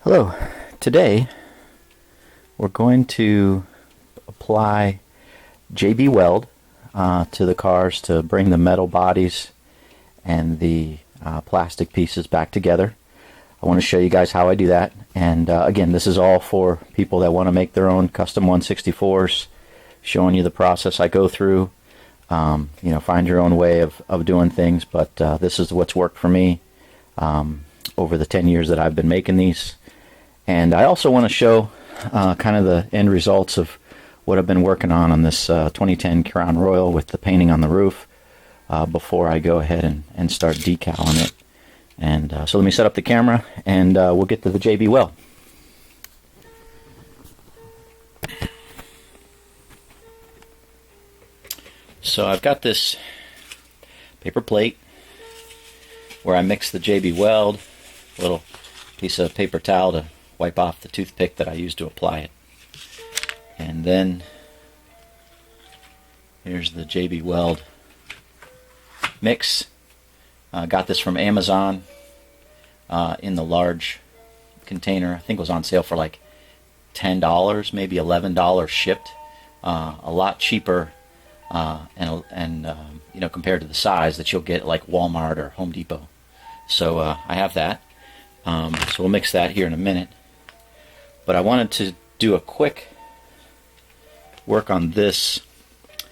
Hello. Today we're going to apply JB Weld to the cars to bring the metal bodies and the plastic pieces back together. I want to show you guys how I do that, and again, this is all for people that want to make their own custom 164s, showing you the process I go through. Find your own way of doing things, but this is what's worked for me over the 10 years that I've been making these. And I also want to show kind of the end results of what I've been working on this 2010 Crown Royal with the painting on the roof before I go ahead and start decaling it. And so let me set up the camera and we'll get to the JB Weld. So I've got this paper plate where I mix the JB Weld, a little piece of paper towel to wipe off the toothpick that I used to apply it. And then here's the JB Weld mix. Got this from Amazon in the large container. I think it was on sale for like $10, maybe $11 shipped. A lot cheaper compared to the size that you'll get at like Walmart or Home Depot. So I have that. So we'll mix that here in a minute. But I wanted to do a quick work on this. I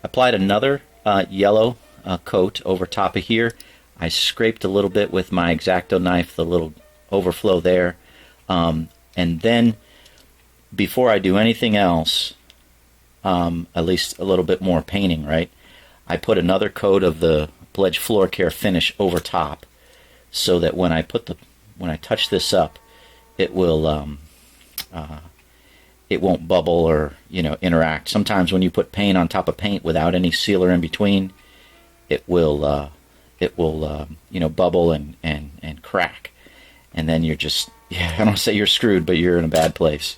applied another yellow coat over top of here. I scraped a little bit with my X-Acto knife, the little overflow there. And then before I do anything else, at least a little bit more painting, right? I put another coat of the Pledge Floor Care finish over top, so that when I touch this up, it will it won't bubble or interact. Sometimes when you put paint on top of paint without any sealer in between, it will bubble and crack, and then you're just, I don't want to say you're screwed, but you're in a bad place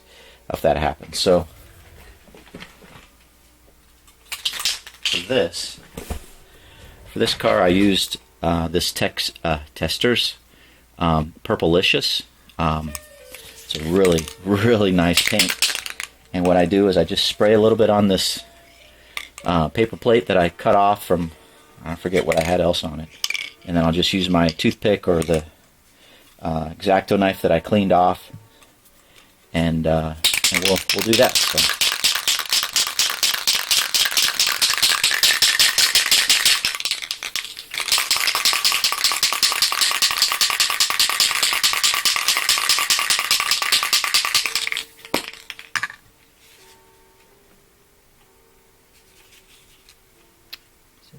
if that happens. So for this car, I used this Testors Purplicious. It's a really, really nice paint. And what I do is I just spray a little bit on this paper plate that I cut off from, I forget what I had else on it. And then I'll just use my toothpick or the X-Acto knife that I cleaned off, and we'll do that. So.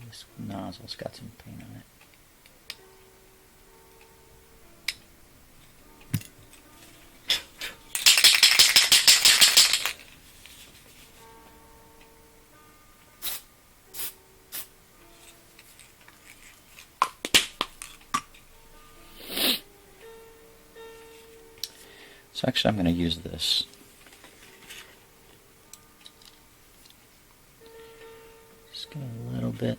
This nozzle's got some paint on it. So actually I'm going to use this. Just get a little bit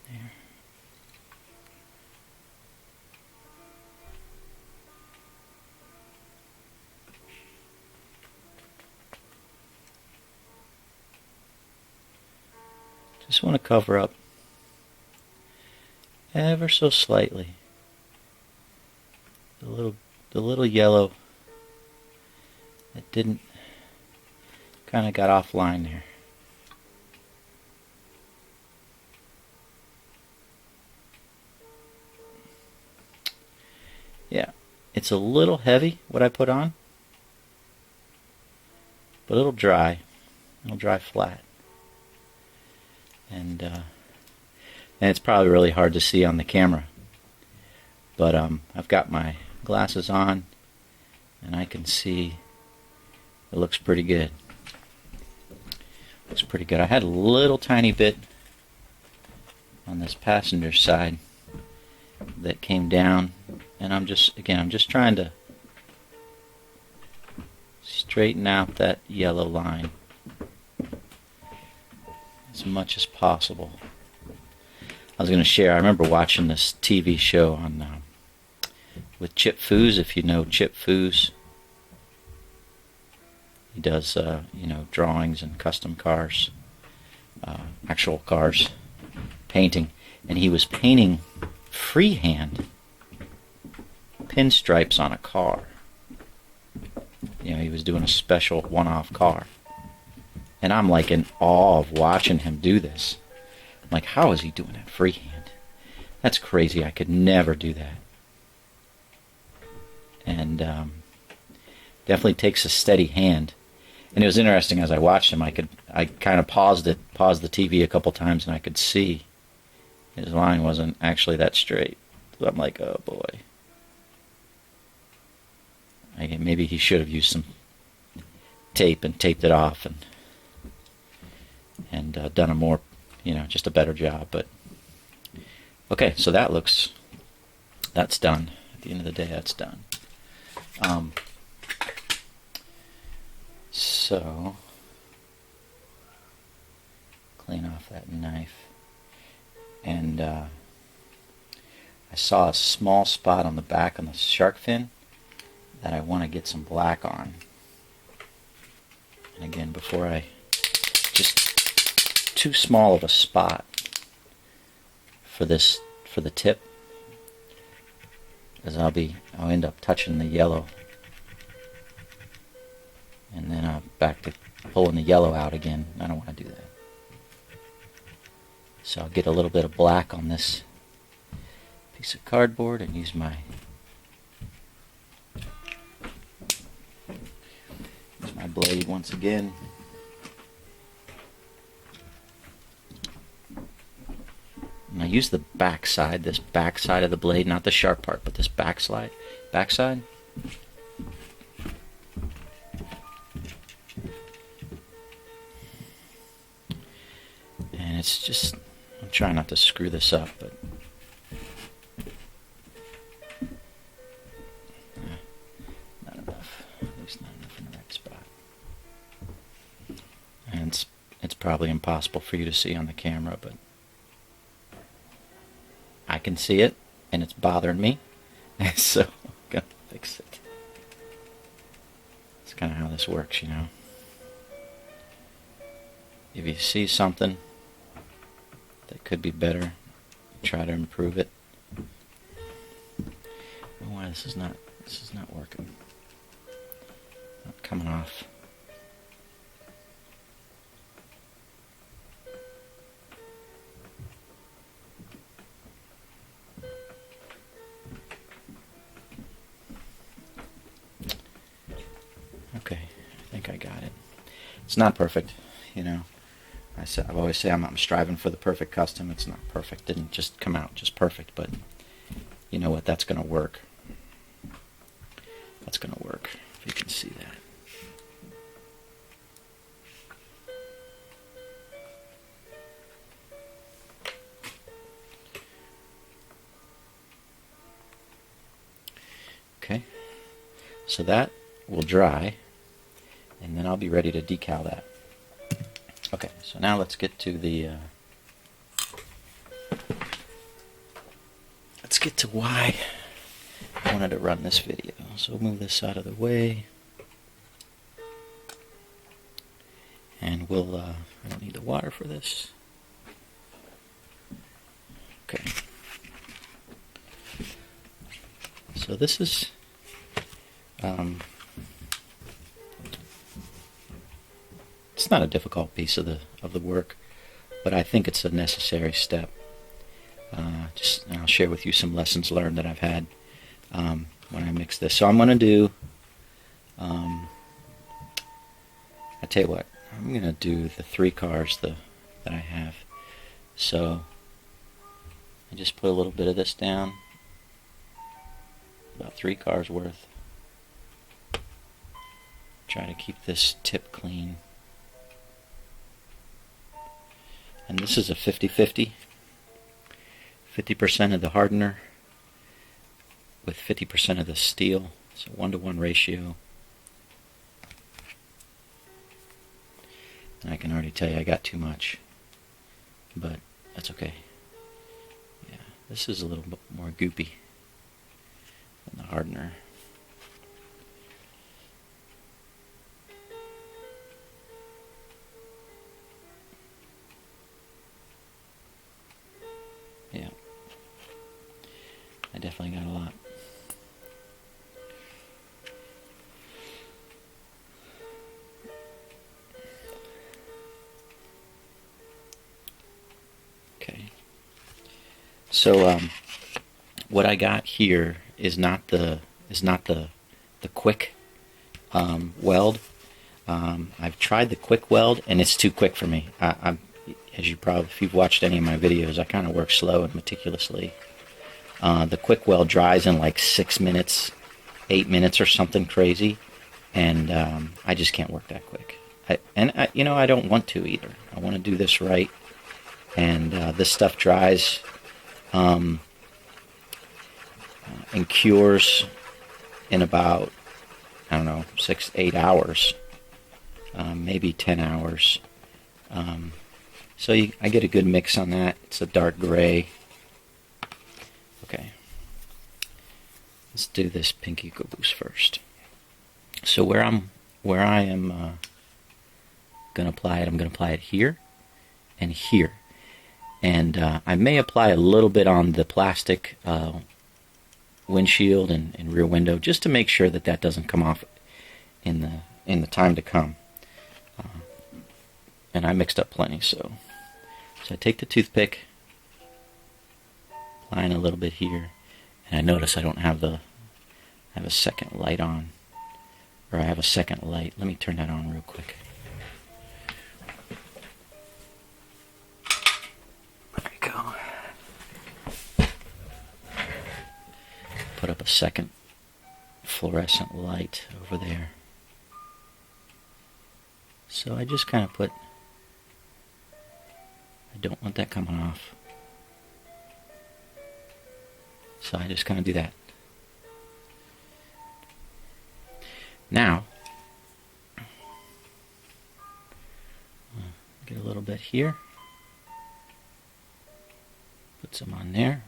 there. Just want to cover up ever so slightly the little yellow that didn't, kind of got offline there. Yeah, it's a little heavy what I put on, but it'll dry flat. And it's probably really hard to see on the camera, but I've got my glasses on and I can see it looks pretty good. Looks pretty good. I had a little tiny bit on this passenger side that came down, and I'm just trying to straighten out that yellow line as much as possible. I was going to share, I remember watching this TV show on with Chip Foos, if you know Chip Foos. He does, drawings and custom cars, actual cars, painting. And he was painting freehand pinstripes on a car. He was doing a special one-off car. And I'm like in awe of watching him do this. I'm like, how is he doing it freehand? That's crazy. I could never do that. And definitely takes a steady hand. And it was interesting as I watched him. I kind of paused the TV a couple times, and I could see his line wasn't actually that straight. So I'm like, oh boy. Maybe he should have used some tape and taped it off and done a more, just a better job. But okay, so that's done. At the end of the day, that's done. So clean off that knife, and I saw a small spot on the back on the shark fin that I want to get some black on. And again, just too small of a spot for the tip, as I'll end up touching the yellow, and then I'm back to pulling the yellow out again. I don't want to do that. So I'll get a little bit of black on this piece of cardboard and use my blade once again. And I use the backside, this backside of the blade, not the sharp part, but this backside. And it's just, I'm trying not to screw this up, but not enough. At least not enough in the right spot. And it's probably impossible for you to see on the camera, but I can see it, and it's bothering me, so I'm gonna fix it. That's kind of how this works, If you see something that could be better, try to improve it. Oh, why this is not working. Not coming off. Okay, I think I got it. It's not perfect, I always say I'm striving for the perfect custom. It's not perfect. Didn't just come out just perfect, but you know what? That's going to work. That's going to work, if you can see that. Okay, so that will dry, and then I'll be ready to decal that. Okay, so now let's get to why I wanted to run this video. So we'll move this out of the way, and we'll I don't need the water for this. Okay, so this is it's not a difficult piece of the work, but I think it's a necessary step. I'll share with you some lessons learned that I've had when I mix this. So I'm going to do, I tell you what, I'm going to do the 3 cars that I have. So I just put a little bit of this down, about 3 cars worth. Try to keep this tip clean. And this is a 50-50. 50% of the hardener with 50% of the steel. It's a 1-to-1 ratio. And I can already tell you I got too much, but that's okay. Yeah, this is a little bit more goopy than the hardener. Yeah, I definitely got a lot. Okay. So what I got here is not the quick weld. I've tried the quick weld and it's too quick for me. As you probably, if you've watched any of my videos, I kind of work slow and meticulously. The quick weld dries in like 6 minutes, 8 minutes or something crazy, and I just can't work that quick. I don't want to either. I want to do this right, and this stuff dries and cures in about, I don't know, 6-8 hours, maybe 10 hours. So I get a good mix on that. It's a dark gray. Okay, let's do this pink EcoBoost first. So where I am going to apply it, I'm going to apply it here and here. And I may apply a little bit on the plastic windshield and rear window, just to make sure that that doesn't come off in the time to come. And I mixed up plenty, so I take the toothpick, applying a little bit here, and I notice I don't have I have a second light on, or I have a second light. Let me turn that on real quick. There we go. Put up a second fluorescent light over there. So I just kind of I don't want that coming off. So I just kind of do that. Now, get a little bit here. Put some on there.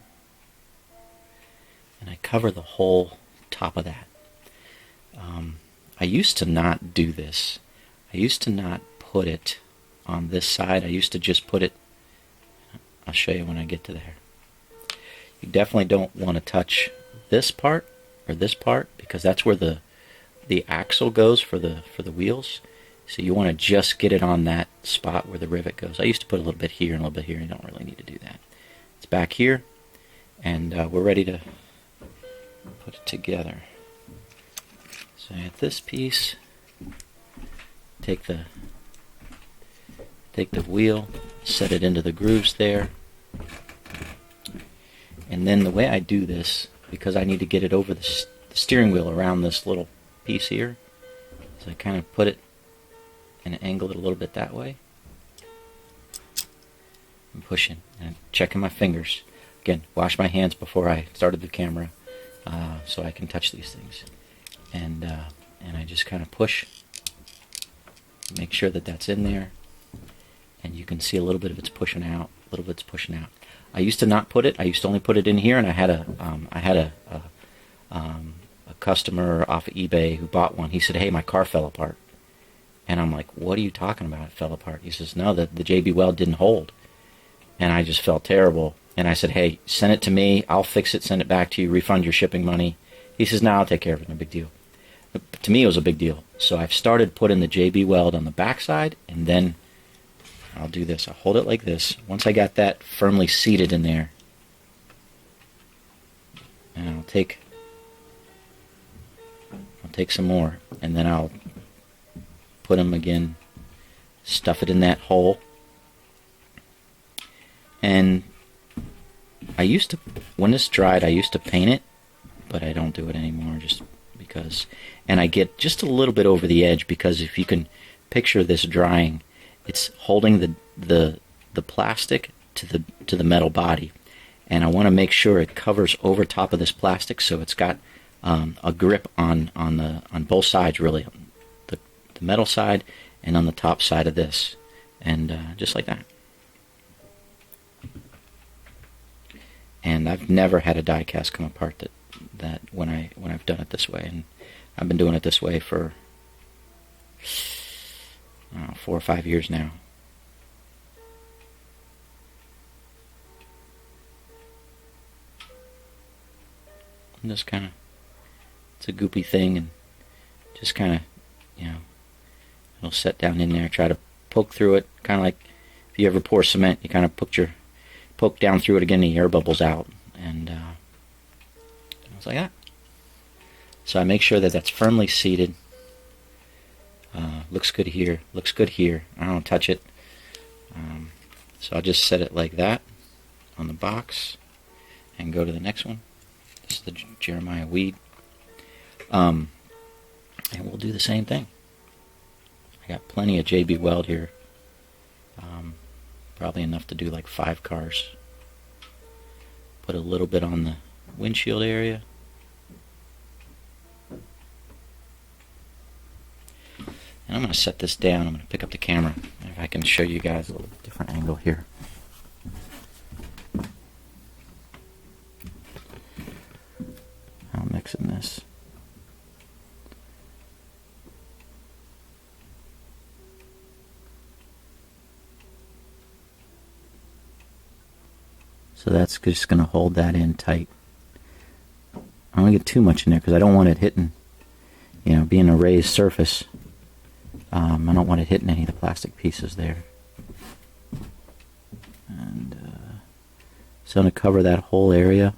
And I cover the whole top of that. I used to not do this. I used to not put it on this side. I used to just put it, I'll show you when I get to there. You definitely don't want to touch this part or this part, because that's where the axle goes for the wheels. So you want to just get it on that spot where the rivet goes. I used to put a little bit here and a little bit here. You don't really need to do that. It's back here, and we're ready to put it together. So at this piece, take the wheel, set it into the grooves there, and then the way I do this, because I need to get it over the steering wheel around this little piece here, is I kind of put it and angle it a little bit that way. I'm pushing and checking my fingers. Again, wash my hands before I started the camera, so I can touch these things. And I just kind of push, make sure that that's in there, and you can see a little bit of it's pushing out, a little bit's pushing out. I used to not put it. I used to only put it in here, and I had a customer off of eBay who bought one. He said, "Hey, my car fell apart," and I'm like, "What are you talking about? It fell apart?" He says, "No, the JB Weld didn't hold," and I just felt terrible. And I said, "Hey, send it to me. I'll fix it. Send it back to you. Refund your shipping money." He says, "No, I'll take care of it. No big deal." But to me, it was a big deal. So I've started putting the JB Weld on the back side, and then I'll do this. I'll hold it like this. Once I got that firmly seated in there, and I'll take some more, and then I'll put them again, stuff it in that hole. And I used to, when this dried, I used to paint it, but I don't do it anymore just because. And I get just a little bit over the edge, because if you can picture this drying, it's holding the plastic to the metal body, and I want to make sure it covers over top of this plastic, so it's got a grip on both sides, really, the metal side and on the top side of this, and just like that. And I've never had a die cast come apart that when I've done it this way, and I've been doing it this way for 4 or 5 years now. And just kind of, it's a goopy thing, and just kind of, it'll set down in there, try to poke through it, kind of like if you ever pour cement, you kind of poke down through it again, and the air bubbles out, and it's like that. So I make sure that that's firmly seated. Looks good here, looks good here. I don't touch it. So I'll just set it like that on the box and go to the next one. This is the Jeremiah Weed. And we'll do the same thing. I got plenty of JB Weld here. Probably enough to do like 5 cars. Put a little bit on the windshield area. And I'm going to set this down. I'm going to pick up the camera. If I can show you guys a little different angle here. I'm mixing this. So that's just going to hold that in tight. I don't want to get too much in there because I don't want it hitting, being a raised surface. I don't want it hitting any of the plastic pieces there. And so I'm going to cover that whole area.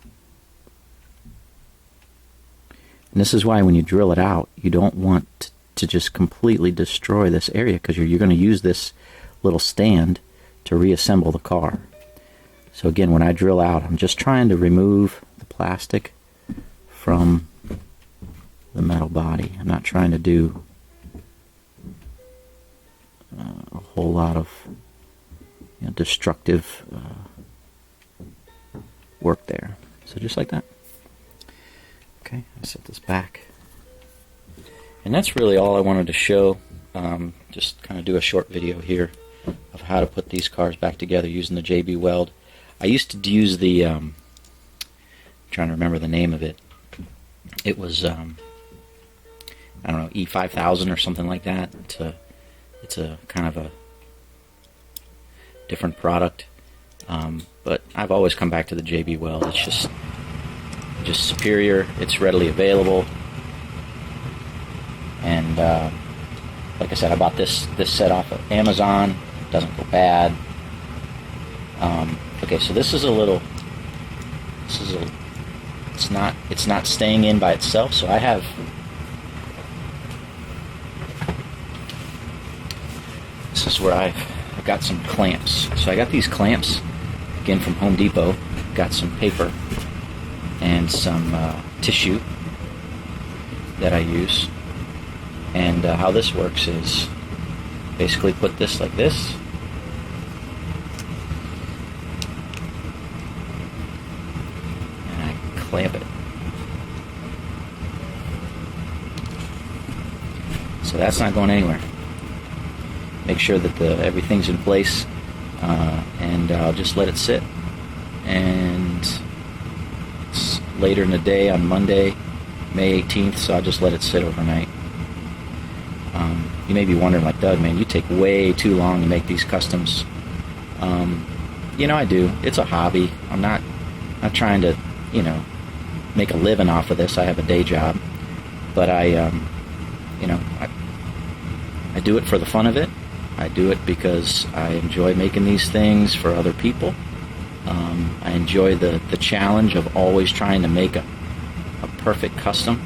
And this is why when you drill it out, you don't want to just completely destroy this area, because you're going to use this little stand to reassemble the car. So again, when I drill out, I'm just trying to remove the plastic from the metal body. I'm not trying to do a whole lot of destructive work there. So just like that. Okay, I set this back. And that's really all I wanted to show. Just kind of do a short video here of how to put these cars back together using the JB Weld. I used to use the, I'm trying to remember the name of it. It was, I don't know, E5000 or something like that. It's a kind of a different product. But I've always come back to the JB Weld. It's just superior. It's readily available. And like I said, I bought this set off of Amazon. Doesn't go bad. Okay, so it's not staying in by itself, so I've got some clamps. So I got these clamps, again from Home Depot. Got some paper and some tissue that I use. And how this works is basically put this like this. Clamp it. So that's not going anywhere. Make sure that everything's in place, and I'll just let it sit. And it's later in the day on Monday, May 18th, so I'll just let it sit overnight. You may be wondering, like, Doug, man, you take way too long to make these customs. I do. It's a hobby. I'm not trying to, make a living off of this. I have a day job, but I do it for the fun of it. I do it because I enjoy making these things for other people. I enjoy the challenge of always trying to make a perfect custom.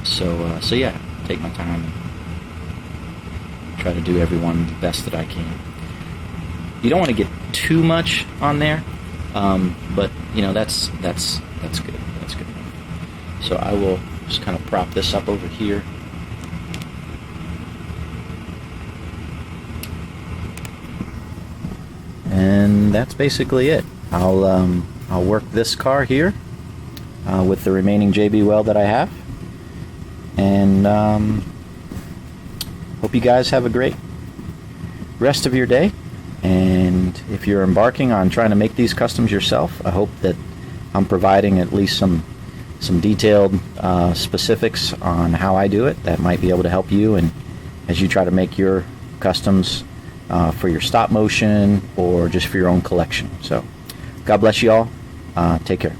So yeah, take my time and try to do everyone the best that I can. You don't want to get too much on there, but that's good. That's good. So I will just kind of prop this up over here. And that's basically it. I'll work this car here with the remaining JB Weld that I have, and hope you guys have a great rest of your day. And if you're embarking on trying to make these customs yourself, I hope that I'm providing at least some detailed specifics on how I do it that might be able to help you, and as you try to make your customs for your stop motion or just for your own collection. So God bless you all. Take care.